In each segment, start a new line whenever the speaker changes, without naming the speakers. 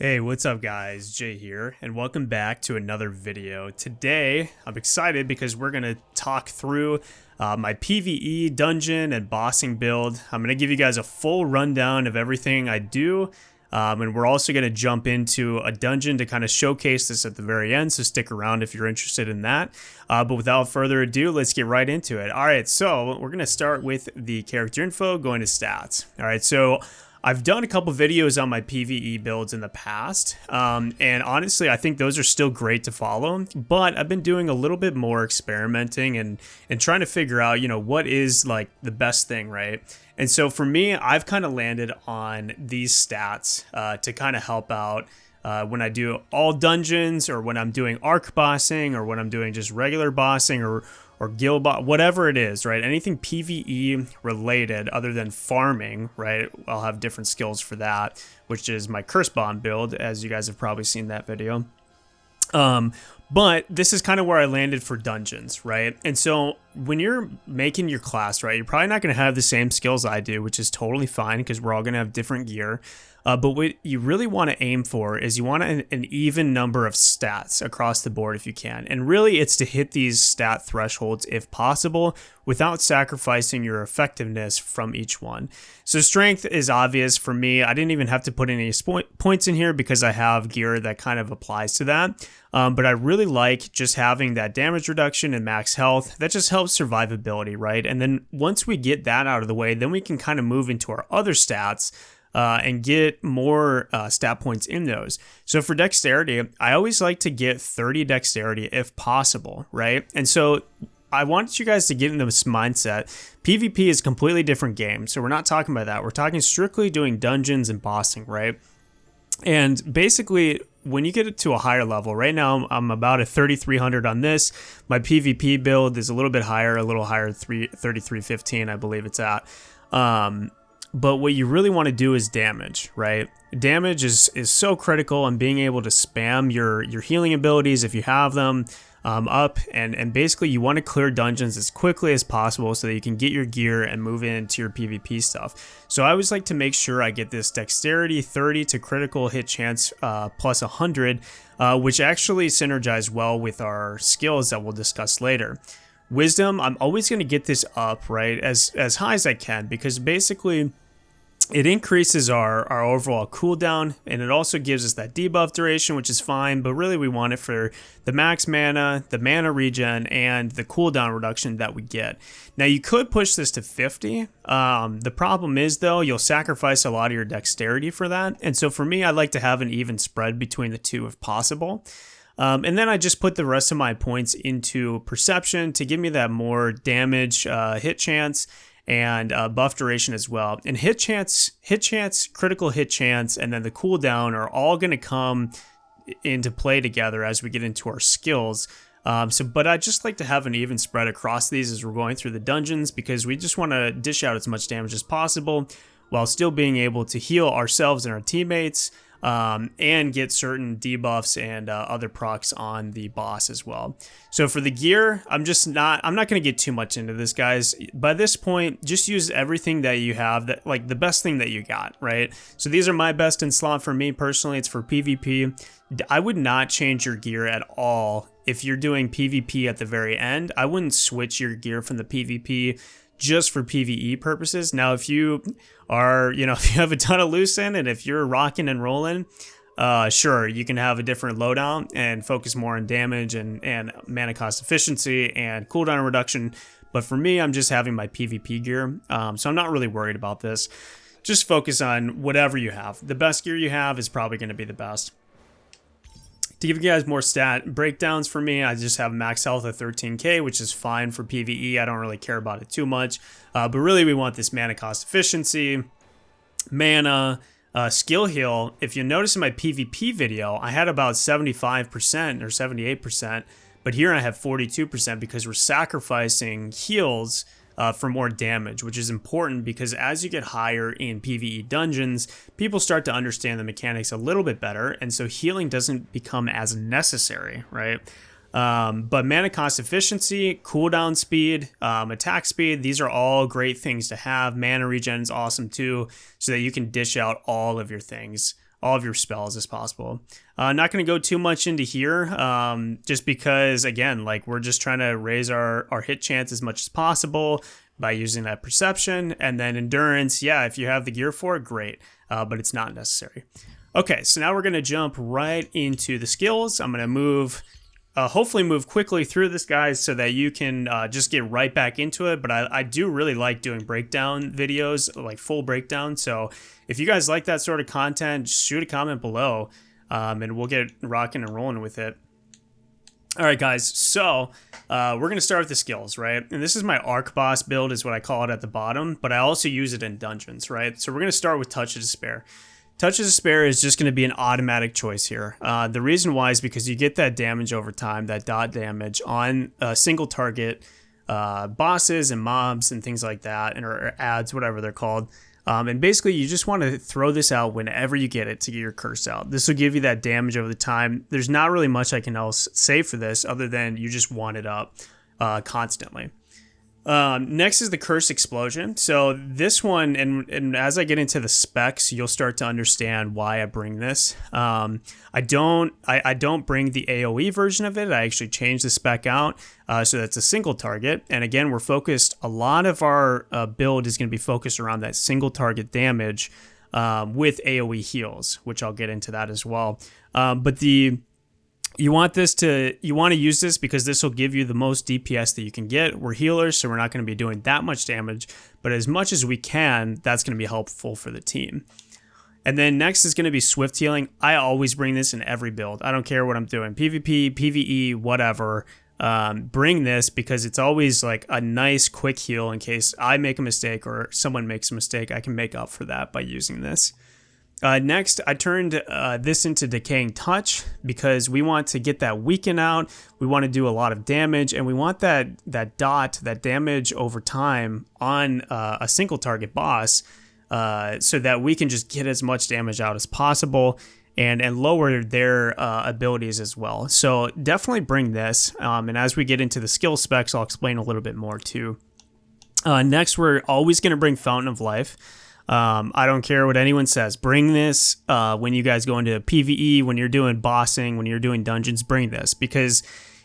Hey, what's up guys? Jay here, and welcome back to another video. Today, I'm excited because we're going to talk through my PVE dungeon and bossing build. I'm going to give you guys a full rundown of everything I do, and we're also going to jump into a dungeon to kind of showcase this at the very end, so stick around if you're interested in that. But without further ado, let's get right into it. Alright, so we're going to start with the character info, going to stats. Alright, so I've done a couple videos on my PvE builds in the past, and honestly, I think those are still great to follow, but I've been doing a little bit more experimenting and trying to figure out, what is like the best thing, right? And so for me, I've kind of landed on these stats to kind of help out when I do all dungeons, or when I'm doing arc bossing, or when I'm doing just regular bossing, or guild boss, whatever it is, right? Anything PvE related other than farming, right? I'll have different skills for that, which is my curse bomb build, as you guys have probably seen that video. But this is kind of where I landed for dungeons, right? And so when you're making your class, right, you're probably not going to have the same skills I do, which is totally fine because we're all going to have different gear. But what you really want to aim for is you want an even number of stats across the board if you can. And really it's to hit these stat thresholds if possible without sacrificing your effectiveness from each one. So strength is obvious for me. I didn't even have to put any points in here because I have gear that kind of applies to that. But I really like just having that damage reduction and max health. That just helps survivability, right? And then once we get that out of the way, then we can kind of move into our other stats and get more stat points in those. So for dexterity, I always like to get 30 dexterity if possible, right? And so I wanted you guys to get in this mindset. PvP is a completely different game, so we're not talking about that. We're talking strictly doing dungeons and bossing, right? And basically, when you get it to a higher level, right now I'm about a 3,300 on this. My PvP build is a little bit higher, 3,315, I believe it's at. But what you really want to do is damage, right? Damage is so critical, and being able to spam your healing abilities if you have them up, and basically you want to clear dungeons as quickly as possible so that you can get your gear and move into your PvP stuff. So I always like to make sure I get this dexterity 30 to critical hit chance plus 100, which actually synergize well with our skills that we'll discuss later. Wisdom, I'm always going to get this up, right, as high as I can, because basically it increases our overall cooldown, and it also gives us that debuff duration, which is fine, but really we want it for the max mana, the mana regen, and the cooldown reduction that we get. Now you could push this to 50. The problem is though, you'll sacrifice a lot of your dexterity for that, and so for me, I like to have an even spread between the two if possible. And then I just put the rest of my points into perception to give me that more damage, hit chance, and buff duration as well. And hit chance, critical hit chance, and then the cooldown are all going to come into play together as we get into our skills. But I just like to have an even spread across these as we're going through the dungeons, because we just want to dish out as much damage as possible while still being able to heal ourselves and our teammates, and get certain debuffs and other procs on the boss as well. So for the gear, I'm not going to get too much into this, guys. By this point, just use everything that you have, that like the best thing that you got, right? So these are my best in slot for me personally. It's for PvP. I would not change your gear at all if you're doing PvP at the very end. I wouldn't switch your gear from the PvP just for PvE purposes. Now, if you are, if you have a ton of lucent and if you're rocking and rolling, sure, you can have a different loadout and focus more on damage and mana cost efficiency and cooldown reduction. But for me, I'm just having my PvP gear, so I'm not really worried about this. Just focus on whatever you have. The best gear you have is probably going to be the best. To give you guys more stat breakdowns for me, I just have max health at 13k, which is fine for PvE. I don't really care about it too much. But really, we want this mana cost efficiency, mana, skill heal. If you notice in my PvP video, I had about 75% or 78%, but here I have 42% because we're sacrificing heals for more damage, which is important because as you get higher in PvE dungeons, people start to understand the mechanics a little bit better, and so healing doesn't become as necessary, right? But mana cost efficiency, cooldown speed, attack speed, these are all great things to have. Mana regen is awesome too, so that you can dish out all of your things all of your spells as possible. Not going to go too much into here, just because, again, like we're just trying to raise our hit chance as much as possible by using that perception. And then endurance, yeah, if you have the gear for it, great, but it's not necessary. Okay, so now we're going to jump right into the skills. I'm going to move, hopefully move quickly through this, guys, so that you can just get right back into it. But I do really like doing breakdown videos, like full breakdown. So if you guys like that sort of content, just shoot a comment below, and we'll get rocking and rolling with it. All right, guys, so we're going to start with the skills, right? And this is my archboss build is what I call it at the bottom, but I also use it in dungeons, right? So we're going to start with Touch of Despair. Touch of Despair is just going to be an automatic choice here. The reason why is because you get that damage over time, that dot damage on single target bosses and mobs and things like that, or ads, whatever they're called. And basically, you just want to throw this out whenever you get it to get your curse out. This will give you that damage over the time. There's not really much I can else say for this other than you just want it up constantly. Next is the Curse Explosion. So this one, and as I get into the specs, you'll start to understand why I bring this. I don't bring the AoE version of it. I actually change the spec out so that's a single target. And again, we're focused, a lot of our build is going to be focused around that single target damage with AoE heals, which I'll get into that as well. But you want to use this because this will give you the most DPS that you can get. We're healers, so we're not going to be doing that much damage, but as much as we can, that's going to be helpful for the team. And then next is going to be Swift Healing. I always bring this in every build. I don't care what I'm doing, PvP, PvE, whatever. Bring this because it's always like a nice quick heal in case I make a mistake or someone makes a mistake. I can make up for that by using this. Next, I turned this into Decaying Touch because we want to get that weaken out. We want to do a lot of damage, and we want that damage over time on a single target boss, so that we can just get as much damage out as possible and lower their abilities as well. So definitely bring this. And as we get into the skill specs, I'll explain a little bit more too. Next, we're always going to bring Fountain of Life. I don't care what anyone says. Bring this when you guys go into PvE, when you're doing bossing, when you're doing dungeons, bring this because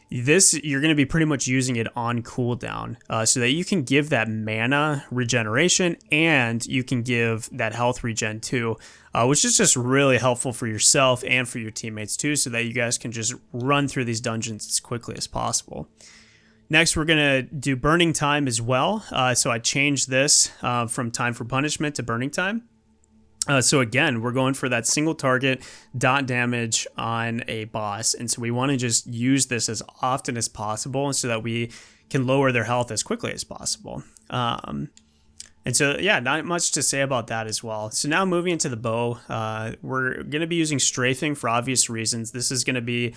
you're going to be pretty much using it on cooldown so that you can give that mana regeneration and you can give that health regen too, which is just really helpful for yourself and for your teammates too, so that you guys can just run through these dungeons as quickly as possible. Next, we're going to do Burning Time as well. So I changed this from Time for Punishment to Burning Time. So again, we're going for that single target dot damage on a boss. And so we want to just use this as often as possible so that we can lower their health as quickly as possible. And so, yeah, not much to say about that as well. So now moving into the bow, we're going to be using Strafing for obvious reasons. This is going to be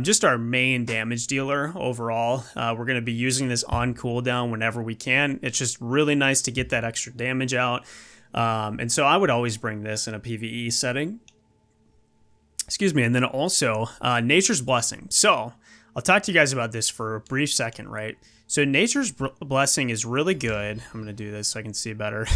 just our main damage dealer overall. We're going to be using this on cooldown whenever we can. It's just really nice to get that extra damage out. And so I would always bring this in a PvE setting. Excuse me. And then also Nature's Blessing. So I'll talk to you guys about this for a brief second, right? So Nature's Blessing is really good. I'm going to do this so I can see better.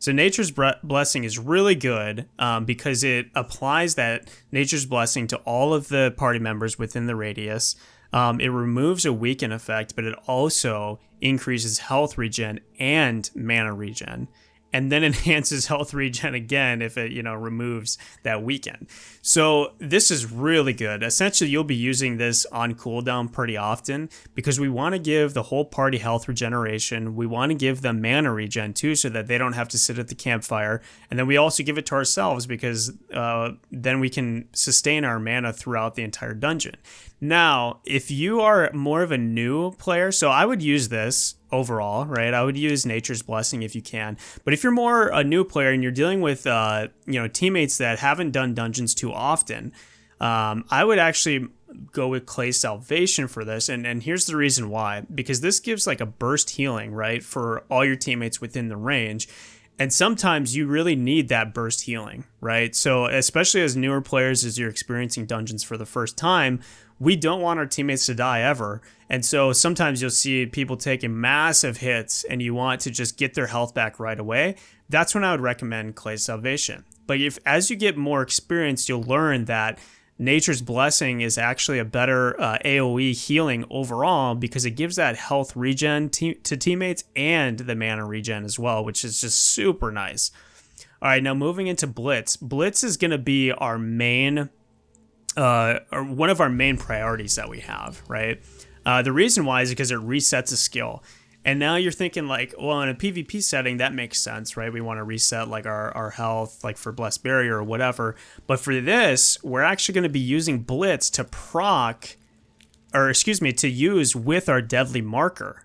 So Nature's Blessing is really good because it applies that Nature's Blessing to all of the party members within the radius. It removes a weaken effect, but it also increases health regen and mana regen. And then enhances health regen again if it, removes that weaken. So this is really good. Essentially, you'll be using this on cooldown pretty often because we want to give the whole party health regeneration. We want to give them mana regen too so that they don't have to sit at the campfire. And then we also give it to ourselves because then we can sustain our mana throughout the entire dungeon. Now, if you are more of a new player, so I would use this overall, right? I would use Nature's Blessing if you can. But if you're more a new player and you're dealing with, teammates that haven't done dungeons too often, I would actually go with Clay's Salvation for this. And here's the reason why. Because this gives like a burst healing, right? For all your teammates within the range. And sometimes you really need that burst healing, right? So especially as newer players, as you're experiencing dungeons for the first time, we don't want our teammates to die ever. And so sometimes you'll see people taking massive hits and you want to just get their health back right away. That's when I would recommend Clay's Salvation. But if as you get more experience, you'll learn that Nature's Blessing is actually a better AoE healing overall because it gives that health regen to teammates and the mana regen as well, which is just super nice. All right, now moving into Blitz. Blitz is going to be our main, or one of our main priorities that we have, right? The reason why is because it resets a skill. And now you're thinking like, well, in a PvP setting, that makes sense, right? We want to reset like our health, like for Blessed Barrier or whatever. But for this, we're actually going to be using Blitz to to use with our Deadly Marker.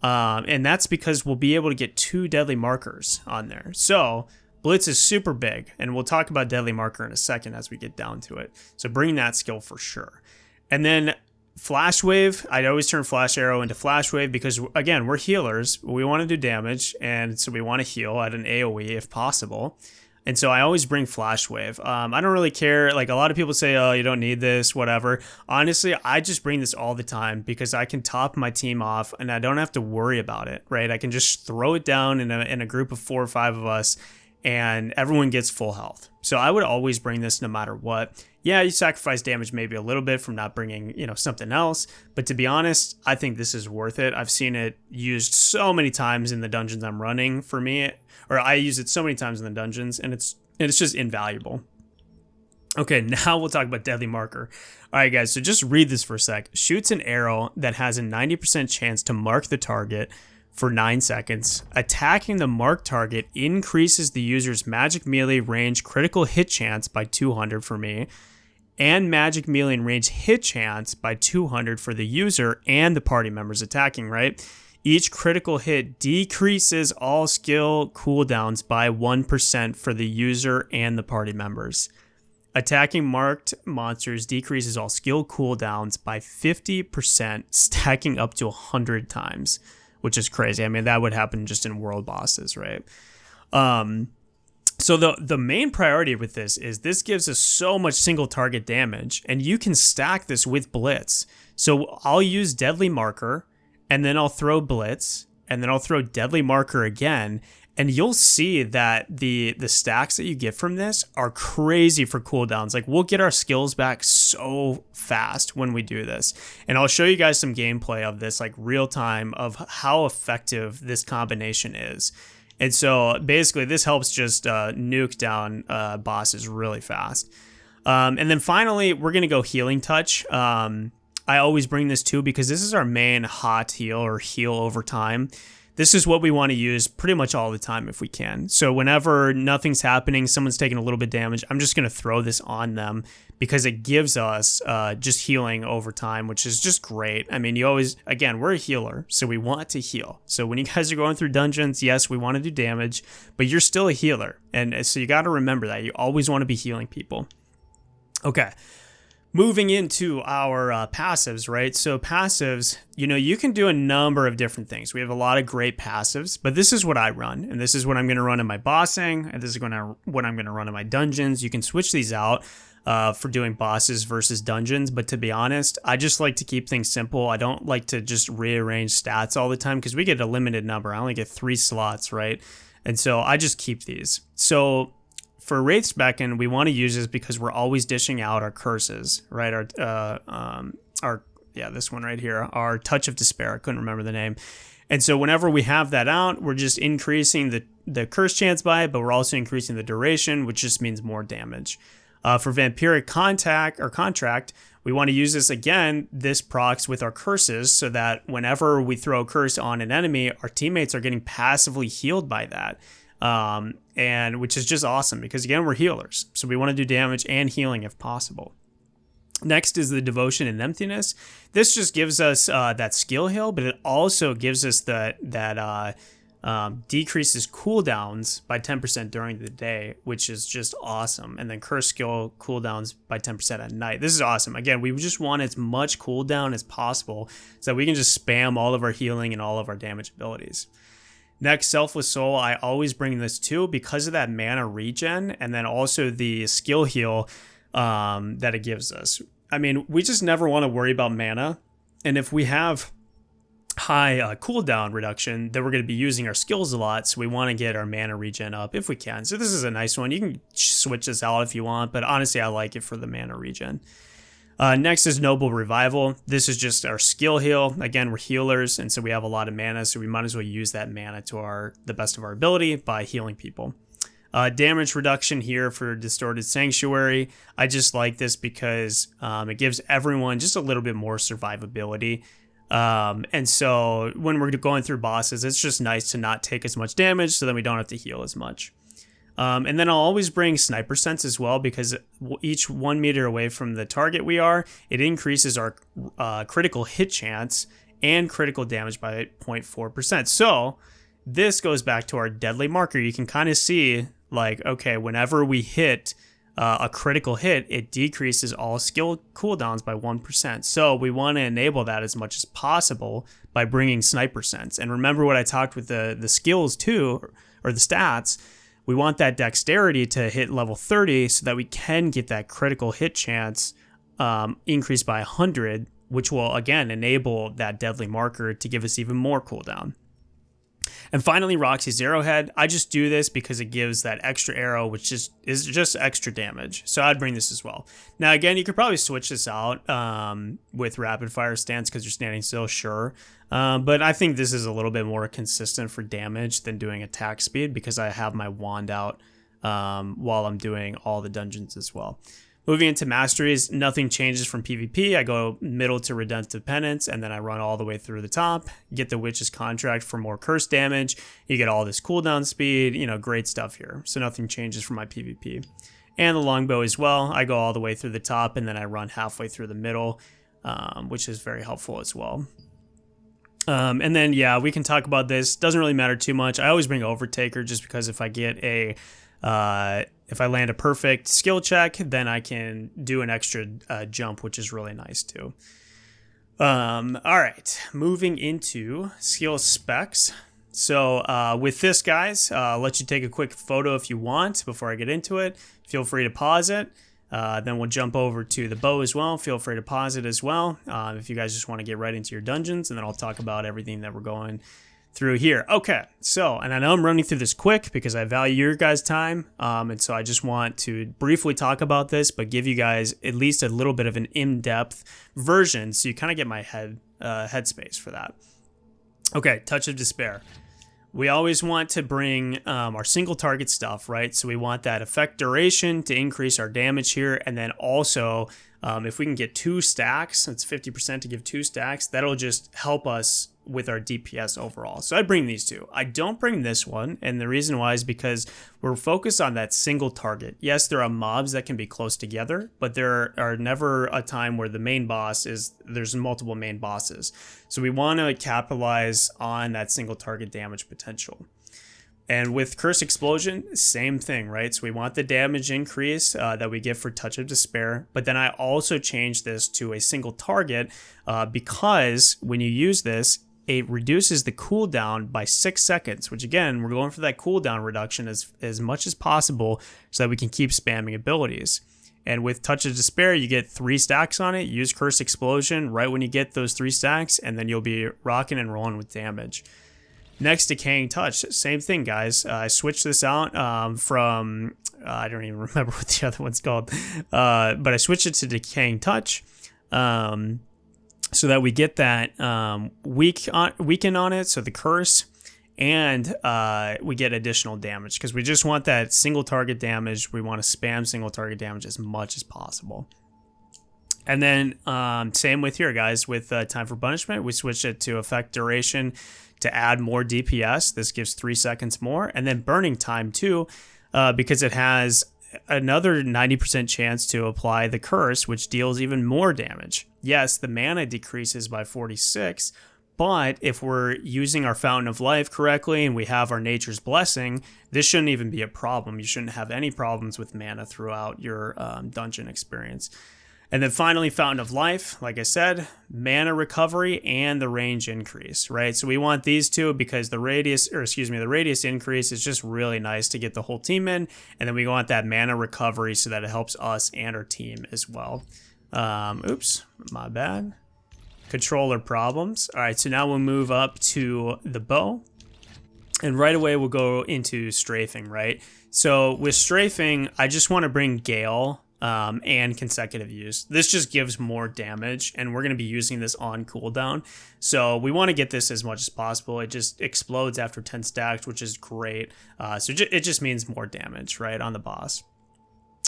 And that's because we'll be able to get 2 Deadly Markers on there. So Blitz is super big, and we'll talk about Deadly Marker in a second as we get down to it. So bring that skill for sure. And then Flash Wave, I'd always turn Flash Arrow into Flash Wave because, again, we're healers. We want to do damage, and so we want to heal at an AoE if possible. And so I always bring Flash Wave. I don't really care. Like, a lot of people say, oh, you don't need this, whatever. Honestly, I just bring this all the time because I can top my team off, and I don't have to worry about it, right? I can just throw it down in a group of 4 or 5 of us, and everyone gets full health. So I would always bring this no matter what. Yeah, you sacrifice damage maybe a little bit from not bringing, something else. But to be honest, I think this is worth it. I've seen it used so many times in the dungeons I'm running for me, or I use it so many times in the dungeons, and it's just invaluable. Okay, now we'll talk about Deadly Marker. All right, guys, so just read this for a sec. Shoots an arrow that has a 90% chance to mark the target for 9 seconds. Attacking the marked target increases the user's magic melee range critical hit chance by 200 for me, and magic melee range hit chance by 200 for the user and the party members attacking, right? Each critical hit decreases all skill cooldowns by 1% for the user and the party members. Attacking marked monsters decreases all skill cooldowns by 50%, stacking up to 100 times, which is crazy. I mean, that would happen just in world bosses, right? So the main priority with this is this gives us so much single target damage, and you can stack this with Blitz. So I'll use Deadly Marker, and then I'll throw Blitz, and then I'll throw Deadly Marker again, and you'll see that the stacks that you get from this are crazy for cooldowns. Like, we'll get our skills back so fast when we do this. And I'll show you guys some gameplay of this, like real time, of how effective this combination is. And so basically this helps just nuke down bosses really fast. And then finally, we're going to go Healing Touch. I always bring this too because this is our main hot heal or heal over time. This is what we want to use pretty much all the time if we can. So whenever nothing's happening, someone's taking a little bit of damage, I'm just going to throw this on them because it gives us just healing over time, which is just great. I mean, you always, again, we're a healer, so we want to heal. So when you guys are going through dungeons, yes, we want to do damage, but you're still a healer. And so you got to remember that. You always want to be healing people. Okay. Moving into our passives, right? So passives, you can do a number of different things. We have a lot of great passives, but this is what I run, and this is what I'm going to run in my bossing, and this is what I'm going to run in my dungeons. You can switch these out for doing bosses versus dungeons, but to be honest, I just like to keep things simple. I don't like to just rearrange stats all the time because we get a limited number. I only get 3 slots, right? And so I just keep these. So for Wraith's Beacon, we want to use this because we're always dishing out our curses, right? This one right here, our Touch of Despair. I couldn't remember the name. And so whenever we have that out, we're just increasing the curse chance by it, but we're also increasing the duration, which just means more damage. For Vampiric Contract, we want to use this again. This procs with our curses so that whenever we throw a curse on an enemy, our teammates are getting passively healed by that. And which is just awesome because, again, we're healers. So we want to do damage and healing if possible. Next is the Devotion and Emptiness. This just gives us that skill heal, but it also gives us that decreases cooldowns by 10% during the day, which is just awesome. And then curse skill cooldowns by 10% at night. This is awesome. Again, we just want as much cooldown as possible so that we can just spam all of our healing and all of our damage abilities. Next, Selfless Soul, I always bring this too because of that mana regen and then also the skill heal that it gives us. I mean, we just never want to worry about mana. And if we have high cooldown reduction, then we're going to be using our skills a lot. So we want to get our mana regen up if we can. So this is a nice one. You can switch this out if you want, but honestly, I like it for the mana regen. Next is Noble Revival. This is just our skill heal. Again, we're healers, and so we have a lot of mana, so we might as well use that mana to the best of our ability by healing people. Damage reduction here for Distorted Sanctuary. I just like this because it gives everyone just a little bit more survivability. And so when we're going through bosses, it's just nice to not take as much damage so then we don't have to heal as much. And then I'll always bring Sniper Sense as well because each 1 meter away from the target it increases our critical hit chance and critical damage by 0.4%. So this goes back to our deadly marker. You can kind of see like, okay, whenever we hit a critical hit, it decreases all skill cooldowns by 1%. So we want to enable that as much as possible by bringing Sniper Sense. And remember what I talked with the skills too, or the stats. We want that dexterity to hit level 30 so that we can get that critical hit chance increased by 100, which will, again, enable that deadly marker to give us even more cooldown. And finally, Roxy's Arrowhead. I just do this because it gives that extra arrow, which is just extra damage. So I'd bring this as well. Now, again, you could probably switch this out with Rapid Fire Stance because you're standing still, sure. But I think this is a little bit more consistent for damage than doing attack speed because I have my wand out while I'm doing all the dungeons as well. Moving into Masteries, nothing changes from PvP. I go middle to Redemptive Penance, and then I run all the way through the top, get the Witch's Contract for more curse damage. You get all this cooldown speed, great stuff here. So nothing changes from my PvP. And the Longbow as well. I go all the way through the top, and then I run halfway through the middle, which is very helpful as well. And then, yeah, we can talk about this. Doesn't really matter too much. I always bring Overtaker just because if I get if I land a perfect skill check, then I can do an extra jump, which is really nice too. All right, moving into skill specs. So with this, guys, I'll let you take a quick photo if you want before I get into it. Feel free to pause it. Then we'll jump over to the bow as well. Feel free to pause it as well if you guys just want to get right into your dungeons, and then I'll talk about everything that we're going through here. Okay, so, and I know I'm running through this quick because I value your guys' time, and so I just want to briefly talk about this, but give you guys at least a little bit of an in-depth version so you kind of get my headspace for that. Okay, Touch of Despair. We always want to bring our single target stuff, right? So we want that effect duration to increase our damage here, and then also if we can get 2 stacks, that's 50% to give 2 stacks, that'll just help us with our DPS overall. So I bring these two. I don't bring this one, and the reason why is because we're focused on that single target. Yes, there are mobs that can be close together, but there are never a time where the main boss there's multiple main bosses. So we want to capitalize on that single target damage potential. And with Curse Explosion, same thing, right? So we want the damage increase that we get for Touch of Despair, but then I also change this to a single target because when you use this, it reduces the cooldown by 6 seconds, which again, we're going for that cooldown reduction as much as possible so that we can keep spamming abilities. And with Touch of Despair, you get 3 stacks on it. Use Curse Explosion right when you get those 3 stacks, and then you'll be rocking and rolling with damage. Next, Decaying Touch. Same thing, guys. I switched this out from, I don't even remember what the other one's called, but I switched it to Decaying Touch. So that we get that weaken on it, so the curse, and we get additional damage because we just want that single target damage. We want to spam single target damage as much as possible. And then same with here, guys, with Time for Punishment, we switched it to effect duration to add more DPS. This gives 3 seconds more, and then Burning Time too, because it has another 90% chance to apply the curse, which deals even more damage. Yes, the mana decreases by 46, but if we're using our Fountain of Life correctly and we have our Nature's Blessing, this shouldn't even be a problem. You shouldn't have any problems with mana throughout your dungeon experience. And then finally, Fountain of Life, like I said, mana recovery and the range increase, right? So we want these two because the radius increase is just really nice to get the whole team in. And then we want that mana recovery so that it helps us and our team as well. Oops, my bad. Controller problems. All right, so now we'll move up to the bow. And right away, we'll go into strafing, right? So with strafing, I just want to bring Gale and consecutive use. This just gives more damage, and we're going to be using this on cooldown. So we want to get this as much as possible. It just explodes after 10 stacks, which is great. So it just means more damage, right, on the boss.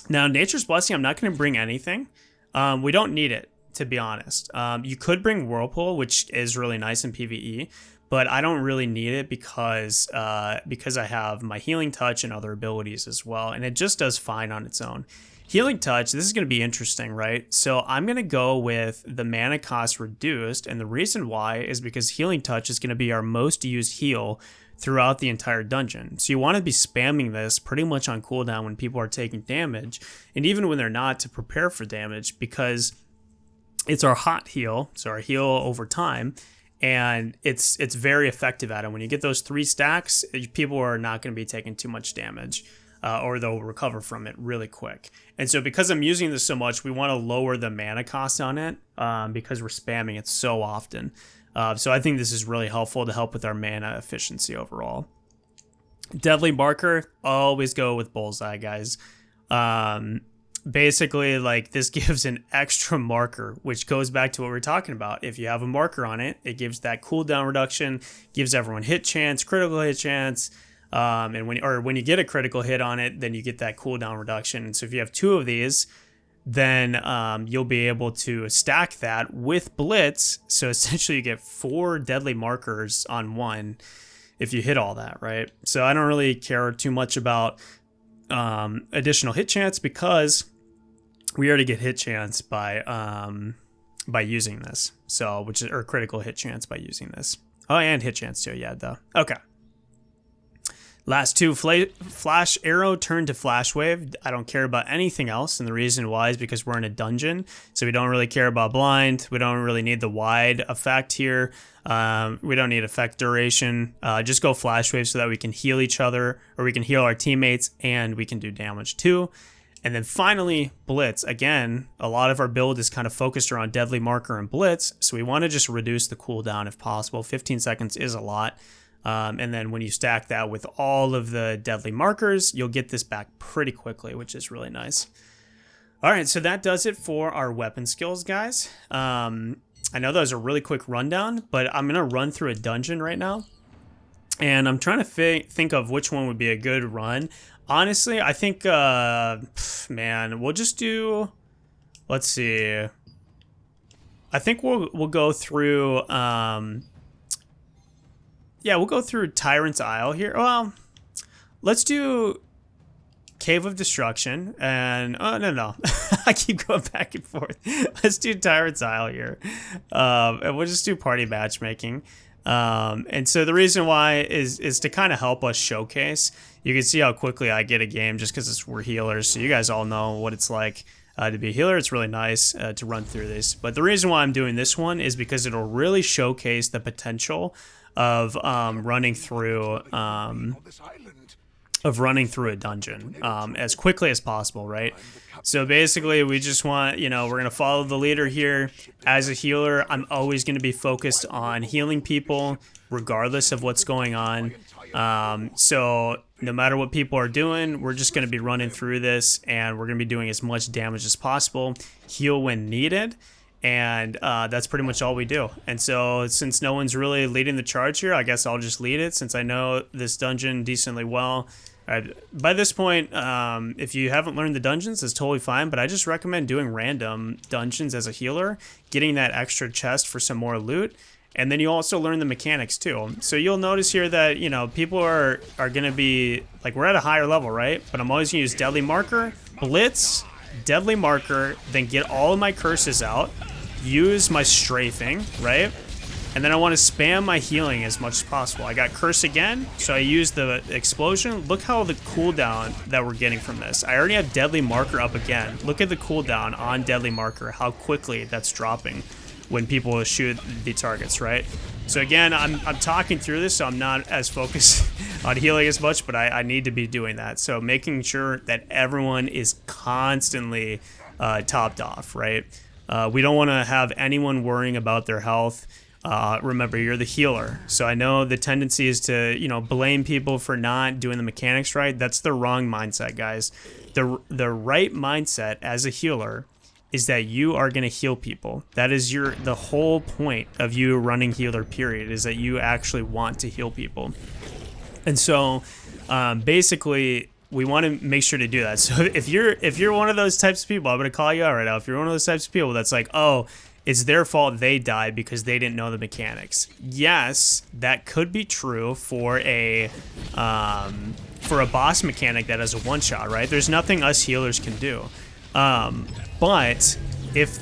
Now, Nature's Blessing, I'm not going to bring anything. We don't need it, to be honest. You could bring Whirlpool, which is really nice in PvE, but I don't really need it because I have my Healing Touch and other abilities as well, and it just does fine on its own. Healing Touch, this is going to be interesting, right? So I'm going to go with the mana cost reduced, and the reason why is because Healing Touch is going to be our most used heal throughout the entire dungeon. So you want to be spamming this pretty much on cooldown when people are taking damage, and even when they're not, to prepare for damage, because it's our hot heal, so our heal over time, and it's very effective at it. When you get those 3 stacks, people are not going to be taking too much damage. Or they'll recover from it really quick. And so because I'm using this so much, we want to lower the mana cost on it because we're spamming it so often. So I think this is really helpful to help with our mana efficiency overall. Deadly Marker, always go with Bullseye, guys. Basically, like, this gives an extra marker, which goes back to what we were talking about. If you have a marker on it, it gives that cooldown reduction, gives everyone hit chance, critical hit chance. And when you get a critical hit on it, then you get that cooldown reduction. So if you have 2 of these, then you'll be able to stack that with Blitz. So essentially you get 4 deadly markers on 1 if you hit all that, right? So I don't really care too much about additional hit chance because we already get hit chance by using this. So or critical hit chance by using this. Oh, and hit chance too, yeah, duh. Okay. Last 2, Flash Arrow turned to Flash Wave. I don't care about anything else, and the reason why is because we're in a dungeon, so we don't really care about blind. We don't really need the wide effect here. We don't need effect duration. Just go Flash Wave so that we can heal each other, or we can heal our teammates, and we can do damage too. And then finally, Blitz. Again, a lot of our build is kind of focused around Deadly Marker and Blitz, so we want to just reduce the cooldown if possible. 15 seconds is a lot. And then when you stack that with all of the deadly markers, you'll get this back pretty quickly, which is really nice. All right, so that does it for our weapon skills, guys. I know that was a really quick rundown, but I'm going to run through a dungeon right now. And I'm trying to think of which one would be a good run. Honestly, I think, man, we'll just do, let's see. I think we'll go through, yeah, we'll go through Tyrant's Isle here. Well, let's do Cave of Destruction. And, oh, no. I keep going back and forth. Let's do Tyrant's Isle here. And we'll just do party matchmaking. And so the reason why is to kind of help us showcase. You can see how quickly I get a game just because we're healers. So you guys all know what it's like to be a healer. It's really nice to run through this. But the reason why I'm doing this one is because it'll really showcase the potential of running through a dungeon as quickly as possible, right? So basically, we just want, we're going to follow the leader here. As a healer, I'm always going to be focused on healing people, regardless of what's going on. So no matter what people are doing, we're just going to be running through this, and we're going to be doing as much damage as possible, heal when needed. And that's pretty much all we do. And so since no one's really leading the charge here, I guess I'll just lead it since I know this dungeon decently well. By this point, if you haven't learned the dungeons, it's totally fine, but I just recommend doing random dungeons as a healer, getting that extra chest for some more loot, and then you also learn the mechanics too. So you'll notice here that, people are going to be, like, we're at a higher level, right? But I'm always going to use Deadly Marker, Blitz, Deadly Marker, then get all of my curses out, use my strafing, right? And then I want to spam my healing as much as possible. I got curse again, so I use the explosion. Look how the cooldown that we're getting from this. I already have deadly marker up again. Look at the cooldown on deadly marker, how quickly that's dropping when people shoot the targets, right? So again, I'm talking through this, so I'm not as focused on healing as much, but I need to be doing that. So making sure that everyone is constantly topped off, right? We don't want to have anyone worrying about their health. Remember, you're the healer. So I know the tendency is to, you know, blame people for not doing the mechanics right. That's the wrong mindset, guys. The right mindset as a healer is that you are going to heal people. That is the whole point of you running healer, period, is that you actually want to heal people. And so basically we want to make sure to do that. So if you're one of those types of people, I'm going to call you out right now. If you're one of those types of people that's like, oh, it's their fault they died because they didn't know the mechanics. Yes, that could be true for a boss mechanic that has a one-shot, right? There's nothing us healers can do. But if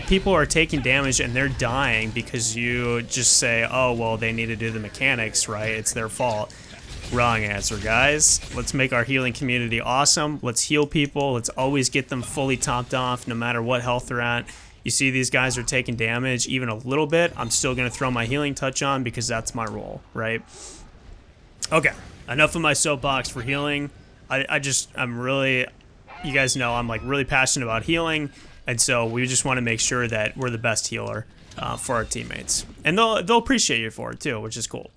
people are taking damage and they're dying because you just say, oh, well, they need to do the mechanics, right? It's their fault. Wrong answer, guys. Let's make our healing community awesome. Let's heal people. Let's always get them fully topped off no matter what health they're at. You see these guys are taking damage even a little bit. I'm still going to throw my healing touch on because that's my role, right? Okay, enough of my soapbox for healing. I'm really, you guys know I'm like really passionate about healing, and so we just want to make sure that we're the best healer for our teammates. And they'll appreciate you for it too, which is cool.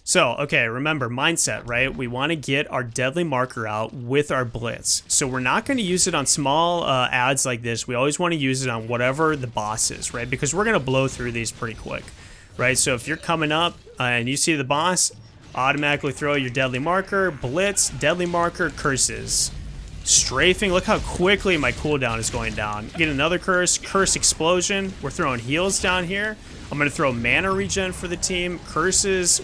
So, okay, remember, mindset, right? We want to get our deadly marker out with our blitz. So we're not going to use it on small ads like this. We always want to use it on whatever the boss is, right? Because we're going to blow through these pretty quick, right? So if you're coming up and you see the boss, automatically throw your deadly marker, blitz, deadly marker, curses. Strafing, look how quickly my cooldown is going down. Get another curse explosion. We're throwing heals down here. I'm going to throw mana regen for the team. Curses.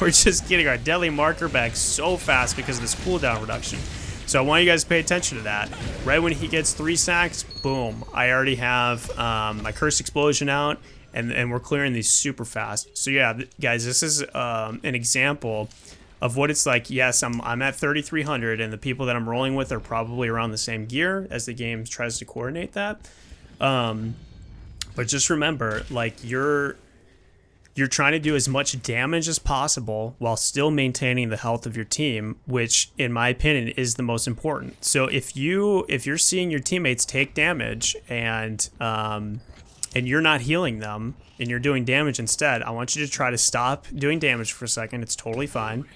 We're just getting our deadly marker back so fast because of this cooldown reduction. So I want you guys to pay attention to that. Right when he gets 3 sacks, boom. I already have my curse explosion out, and we're clearing these super fast. So yeah, guys, this is an example of what it's like. Yes, I'm at 3,300, and the people that I'm rolling with are probably around the same gear as the game tries to coordinate that. But just remember, like, you're trying to do as much damage as possible while still maintaining the health of your team, which, in my opinion, is the most important. So if you're seeing your teammates take damage and you're not healing them and you're doing damage instead, I want you to try to stop doing damage for a second. It's totally fine.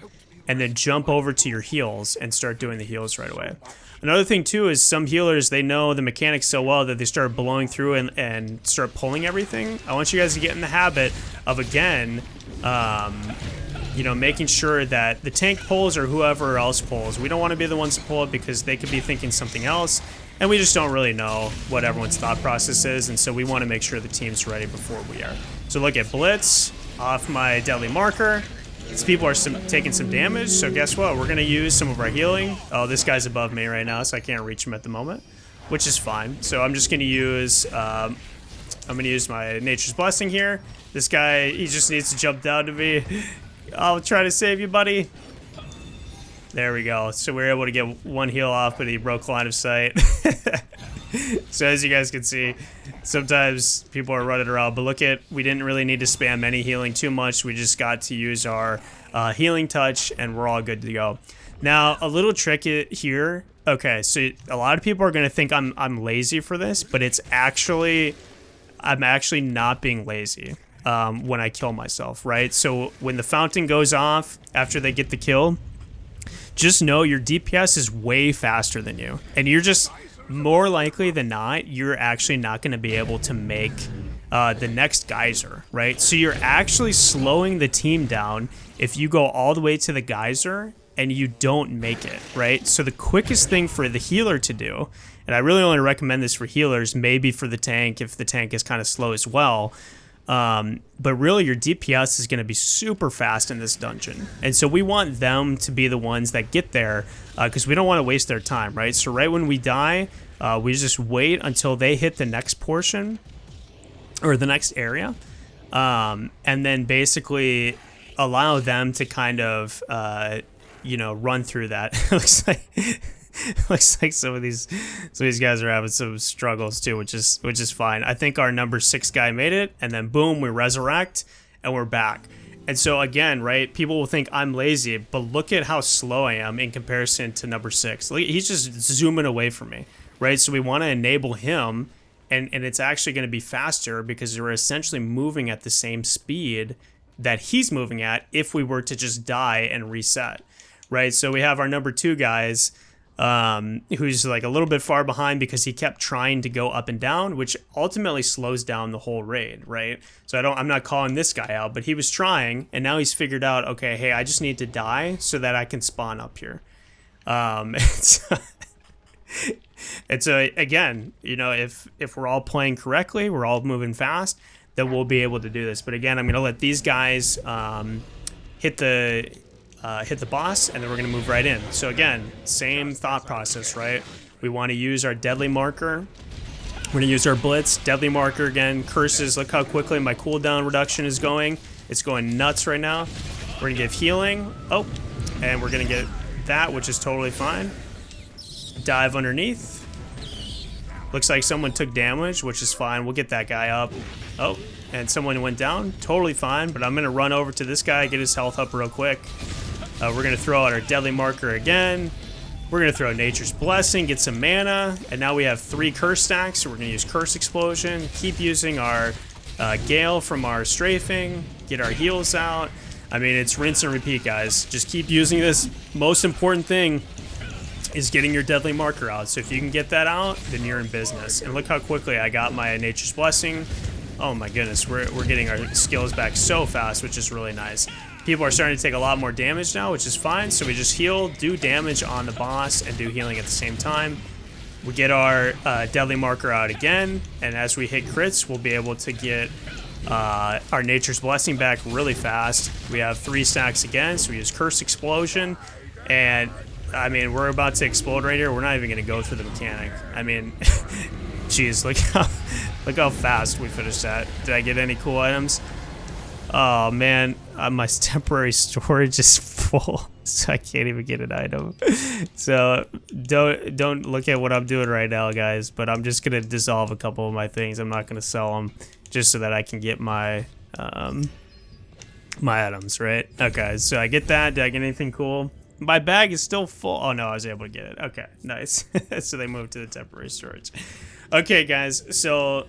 And then jump over to your heals and start doing the heals right away. Another thing too is some healers, they know the mechanics so well that they start blowing through and start pulling everything. I want you guys to get in the habit of, again, making sure that the tank pulls or whoever else pulls. We don't want to be the ones to pull it because they could be thinking something else, and we just don't really know what everyone's thought process is, and so we want to make sure the team's ready before we are. So look at blitz, off my deadly marker. These people are taking some damage, so guess what? We're going to use some of our healing. Oh, this guy's above me right now, so I can't reach him at the moment, which is fine. So I'm just going to use my Nature's Blessing here. This guy, he just needs to jump down to me. I'll try to save you, buddy. There we go. So we're able to get one heal off, but he broke line of sight. So as you guys can see, sometimes people are running around, but look at, we didn't really need to spam any healing too much. We just got to use our healing touch, and we're all good to go. Now, a little trick here. Okay, so a lot of people are going to think I'm lazy for this, but it's actually, I'm actually not being lazy when I kill myself, right? So when the fountain goes off after they get the kill, just know your DPS is way faster than you, and you're just, more likely than not, you're actually not going to be able to make the next geyser, right? So you're actually slowing the team down if you go all the way to the geyser and you don't make it, right? So the quickest thing for the healer to do, and I really only recommend this for healers, maybe for the tank if the tank is kind of slow as well, but really your DPS is going to be super fast in this dungeon, and so we want them to be the ones that get there because we don't want to waste their time, right? So right when we die, we just wait until they hit the next portion, or the next area, and then basically allow them to kind of you know, run through that. looks like some of these guys are having some struggles too, which is fine. I think our number 6 guy made it, and then boom, we resurrect and we're back. And so again, right, people will think I'm lazy, but look at how slow I am in comparison to number 6. He's just zooming away from me, right? So we want to enable him, and it's actually going to be faster because we're essentially moving at the same speed that he's moving at if we were to just die and reset, right? So we have our number 2 guys, who's like a little bit far behind because he kept trying to go up and down, which ultimately slows down the whole raid, right? So I'm not calling this guy out, but he was trying, and now he's figured out, okay, hey, I just need to die so that I can spawn up here. It's again, you know, if we're all playing correctly, we're all moving fast, then we'll be able to do this. But again, I'm gonna let these guys hit the boss, and then we're gonna move right in. So again, same thought process, right? We want to use our deadly marker. We're gonna use our blitz, deadly marker again, curses. Look how quickly my cooldown reduction is going. It's going nuts right now. We're gonna give healing. Oh, and we're gonna get that, which is totally fine. Dive underneath. Looks like someone took damage, which is fine. We'll get that guy up. Oh, and someone went down. Totally fine, but I'm gonna run over to this guy, get his health up real quick. We're going to throw out our deadly marker again. We're going to throw Nature's Blessing, get some mana, and now we have 3 curse stacks, so we're going to use Curse Explosion, keep using our Gale from our strafing, get our heals out. I mean, it's rinse and repeat, guys. Just keep using this. Most important thing is getting your deadly marker out, so if you can get that out, then you're in business. And look how quickly I got my Nature's Blessing. Oh my goodness, we're getting our skills back so fast, which is really nice. People are starting to take a lot more damage now, which is fine. So we just heal, do damage on the boss, and do healing at the same time. We get our deadly marker out again, and as we hit crits, we'll be able to get our Nature's Blessing back really fast. We have 3 stacks again, so we use Curse Explosion, and I mean, we're about to explode right here. We're not even going to go through the mechanic. I mean, jeez, look how fast we finished that. Did I get any cool items? Oh man, my temporary storage is full, so I can't even get an item. So don't look at what I'm doing right now, guys. But I'm just gonna dissolve a couple of my things. I'm not gonna sell them just so that I can get my my items, right? Okay, so I get that. Did I get anything cool? My bag is still full. Oh no, I was able to get it. Okay, nice. So they moved to the temporary storage. Okay, guys. So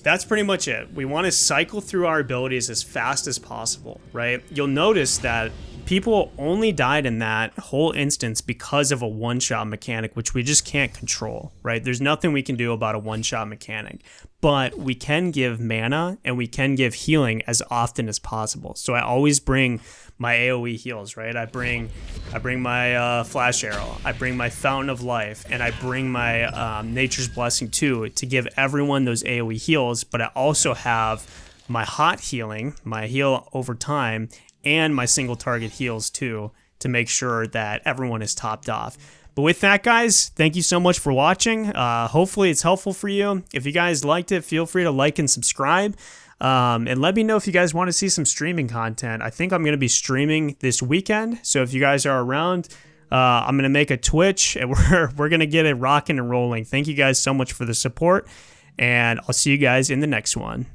that's pretty much it. We want to cycle through our abilities as fast as possible, right? You'll notice that people only died in that whole instance because of a one-shot mechanic, which we just can't control, right? There's nothing we can do about a one-shot mechanic, but we can give mana and we can give healing as often as possible. So I always bring my AoE heals, right? I bring my flash arrow, I bring my fountain of life, and I bring my nature's blessing too, to give everyone those AoE heals. But I also have my hot healing, my heal over time, and my single target heals too, to make sure that everyone is topped off. But with that, guys, thank you so much for watching. Hopefully it's helpful for you. If you guys liked it, feel free to like and subscribe. And let me know if you guys want to see some streaming content. I think I'm going to be streaming this weekend. So if you guys are around, I'm going to make a Twitch, and we're going to get it rocking and rolling. Thank you guys so much for the support, and I'll see you guys in the next one.